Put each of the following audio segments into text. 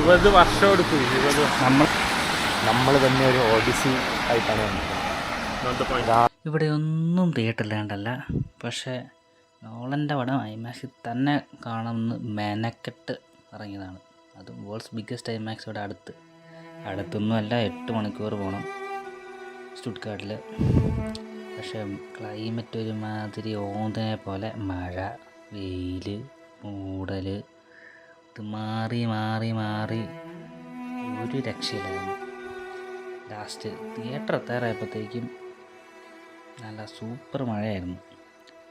20 വർഷം എടുക്കും. നമ്മൾ തന്നെ ഒരു ഓഡിസി ആയിട്ടാണ് ഇവിടെ ഒന്നും തിയേറ്ററിലാണ്ടല്ല, പക്ഷേ നോളൻ്റെ പടം ഐമാക്സിൽ തന്നെ കാണുമെന്ന് മെനക്കെട്ട് ഇറങ്ങിയതാണ്. അതും വേൾഡ്സ് ബിഗ്ഗസ്റ്റ് ഐമാക്സ് ഇവിടെ അടുത്തൊന്നുമല്ല, 8 മണിക്കൂർ പോകണം സ്റ്റുട്ട്ഗാർട്ടിൽ. പക്ഷേ ക്ലൈമറ്റ് ഒരുമാതിരി ഓന്തിനെ പോലെ മഴ, വെയിൽ, മൂടൽ, ഇത് മാറി മാറി മാറി ഒരു രക്ഷയില്ലായിരുന്നു. ലാസ്റ്റ് തിയേറ്റർ എത്താറായപ്പോഴത്തേക്കും നല്ല സൂപ്പർ മഴയായിരുന്നു.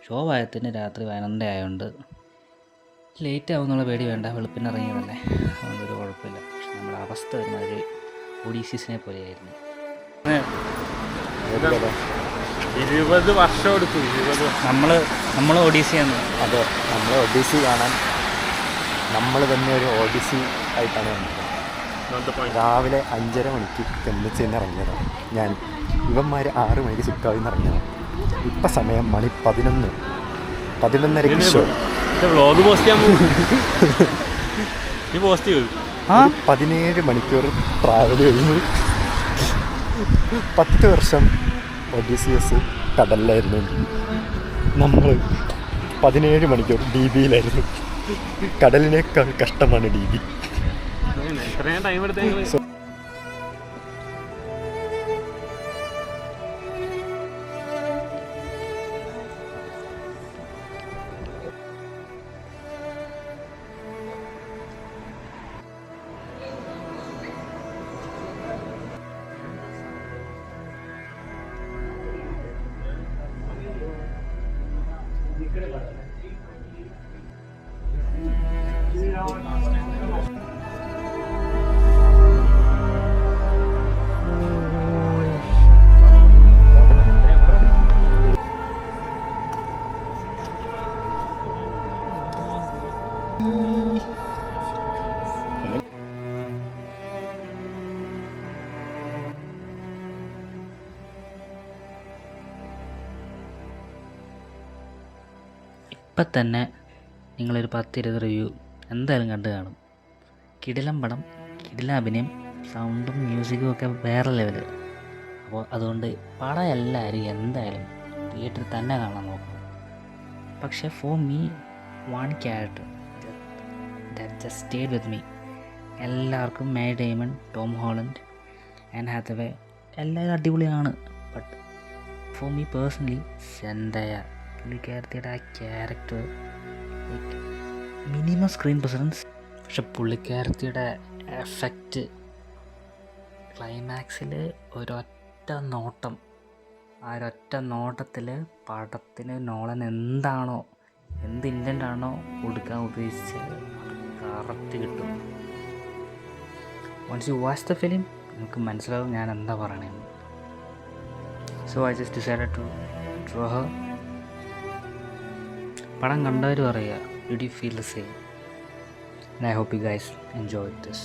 ഷോ ആയത്തിന് രാത്രി 11 ആയതുകൊണ്ട് ലേറ്റ് ആവുമെന്നുള്ള പേടി വേണ്ട, വെളുപ്പിന് ഇറങ്ങിയതല്ലേ, അതുകൊണ്ടൊരു കുഴപ്പമില്ല. പക്ഷെ നമ്മുടെ അവസ്ഥ വരുന്നൊരു ഒഡീസീസിനെ പോലെയായിരുന്നു. 20 വർഷം എടുക്കും. നമ്മൾ ഒഡീസിയാണ്. അതെ, നമ്മൾ ഒഡീസി കാണാൻ നമ്മൾ തന്നെ ഒരു ഓഡിസി ആയിട്ടാണ് വന്നത്. രാവിലെ 5:30 മണിക്ക് ചെന്നിച്ച് തന്നെ ഇറങ്ങിയതാണ് ഞാൻ. ഇവന്മാർ 6 മണിക്ക് ചിക്കാവിൽ നിന്ന് ഇറങ്ങിയതാണ്. ഇപ്പം സമയം മണി 11:30 ഷോ. 17 മണിക്കൂർ ട്രാവൽ കഴിഞ്ഞു. 10 വർഷം ഒഡീസിയസ് കടലിലായിരുന്നു. നമ്മൾ 17 മണിക്കൂർ DBയിലായിരുന്നു. കടലിനേക്കാൾ കഷ്ടമാണ് DB. ഇത്രയും ടൈം എടുത്തെങ്കിൽ ഇപ്പം തന്നെ നിങ്ങളൊരു 10-20 റിവ്യൂ എന്തായാലും കണ്ടു കാണും. കിടിലം പടം, കിടിലം അഭിനയം, സൗണ്ടും മ്യൂസിക്കും ഒക്കെ വേറെ ലെവല്. അപ്പോൾ അതുകൊണ്ട് പടം എല്ലാവരും എന്തായാലും തിയേറ്ററിൽ തന്നെ കാണാൻ നോക്കണം. പക്ഷേ for me one character that just stayed with me. എല്ലാവർക്കും Matt Damon, Tom Holland, Anne Hathaway എല്ലാവരും അടിപൊളിയാണ്. But for me personally Zendaya, പുള്ളിക്കാരത്തിയുടെ ആ character like minimum screen presence. പക്ഷെ പുള്ളിക്കാരത്തിയുടെ എഫക്റ്റ് ക്ലൈമാക്സിൽ ഒരൊറ്റ നോട്ടം, ആ ഒരൊറ്റ നോട്ടത്തിൽ പടത്തിന് നോളൻ എന്താണോ, എന്ത് ഇൻറ്റൻ്റാണോ കൊടുക്കാൻ ഉദ്ദേശിച്ചത് അത് കറക്റ്റ് കിട്ടും. Once you watch the film നമുക്ക് മനസ്സിലാവും ഞാൻ എന്താ പറയണതെന്ന്. So I just decided to draw her. പടം കണ്ടവർ പറയുക, did you feel the same? And I hope you guys enjoyed this.